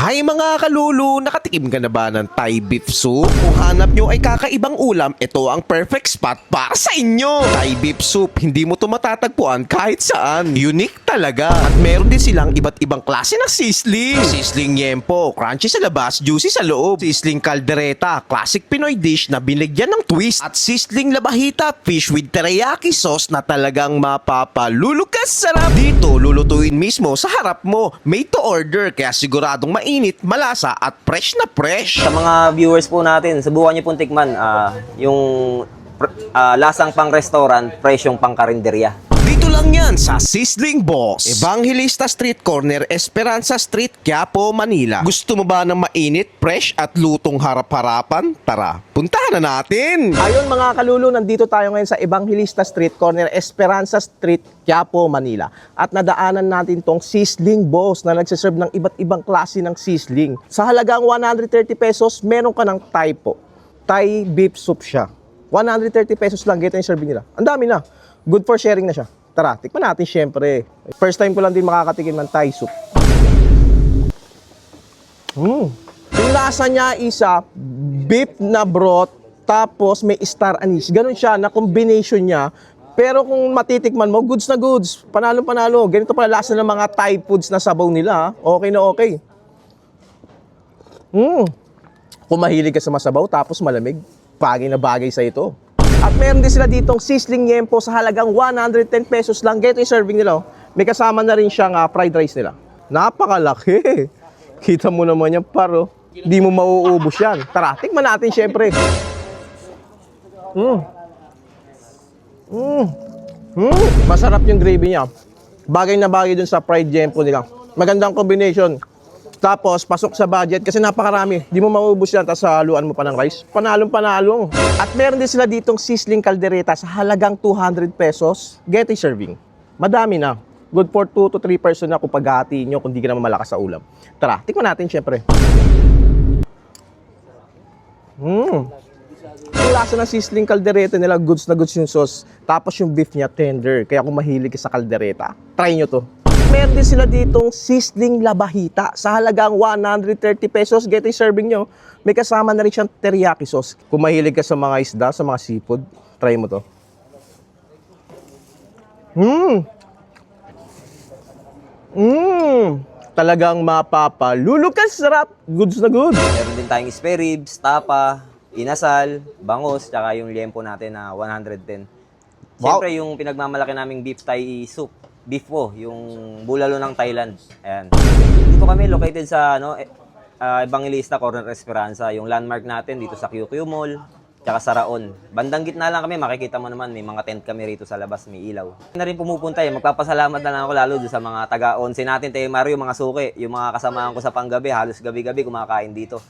Hay mga kalulu, nakatikim ka na ba ng Thai beef soup? Kung hanap nyo ay kakaibang ulam, ito ang perfect spot para sa inyo. Thai beef soup, hindi mo to matatagpuan kahit saan. Unique talaga. At meron din silang iba't ibang klase ng sizzling. Sizzling yempo, crunchy sa labas, juicy sa loob. Sizzling caldereta, classic Pinoy dish na binigyan ng twist. At sizzling labahita, fish with teriyaki sauce na talagang mapapalulukas sarap. Dito, lulutuin mismo sa harap mo. Made to order, kaya siguradong mainit, malasa at fresh na fresh. Sa mga viewers po natin, subukan niyo pong tikman yung lasang pang restaurant, fresh yung pang karinderya. Dito lang yan sa Sizzling Boss, Evangelista Street Corner, Esperanza Street, Quiapo, Manila. Gusto mo ba ng mainit, fresh at lutong harap-harapan? Tara, puntahan na natin! Ayun mga kalulu, nandito tayo ngayon sa Evangelista Street, corner Esperanza Street, Quiapo, Manila. At nadaanan natin tong Sizzling Boss na nagsiserve ng iba't ibang klase ng sizzling. Sa halagang 130 pesos, meron ka ng Thai po. Thai beef soup siya. 130 pesos lang, ganito yung serving nila. Ang dami na. Good for sharing na siya. Tara, tikman natin syempre. First time ko lang din makakatikim ng Thai soup. Yung lasa niya isa beef na broth, tapos may star anise. Ganun siya na combination niya. Pero kung matitikman mo, goods na goods. Panalo-panalo. Ganito pala lasa ng mga Thai foods na sabaw nila. Okay na okay. Kung mahilig ka sa masabaw tapos malamig, bagay na bagay sa ito. At meron din sila ditong sizzling yempo sa halagang 110 pesos lang. Ganito yung serving nila. May kasama na rin siyang fried rice nila. Napakalaki. Kita mo naman yan, paro. Di mo mauubos yan. Tara, tikman natin syempre. Masarap yung gravy niya. Bagay na bagay dun sa fried yempo nila. Magandang combination. Tapos, pasok sa budget kasi napakarami. Di mo mauubos yan, tapos haluan mo pa ng rice. Panalong-panalo. At meron din sila ditong sizzling caldereta sa halagang 200 pesos. Get a serving. Madami na. Good for 2 to 3 person na kung paghahatiin nyo kung di ka naman malakas sa ulam. Tara, tikman natin syempre. Yung lasa ng sizzling caldereta nila, goods na goods yung sauce. Tapos yung beef niya, tender. Kaya kung mahilig ka sa caldereta, try nyo to. Meron din sila ditong sizzling labahita sa halagang 130 pesos. Get a serving nyo. May kasama na rin siyang teriyaki sauce. Kung mahilig ka sa mga isda, sa mga seafood, try mo to. Talagang mapapalulukas sarap. Goods na goods. Meron din tayong spare ribs, tapa, inasal, bangus, tsaka yung liempo natin na 110. Wow. Siyempre yung pinagmamalaki naming beef Thai soup. Beef po, yung bulalo ng Thailand. Ayan. Dito kami located sa Evangelista Corner Esperanza. Yung landmark natin dito sa QQ Mall, tsaka sa Raon. Bandang gitna lang kami, makikita mo naman, may mga tent kami rito sa labas, may ilaw. Na rin pumupunta magpapasalamat na lang ako lalo doon sa mga taga-onse natin, Mario, mga suki, yung mga kasamahan ko sa panggabi, halos gabi-gabi kumakain dito.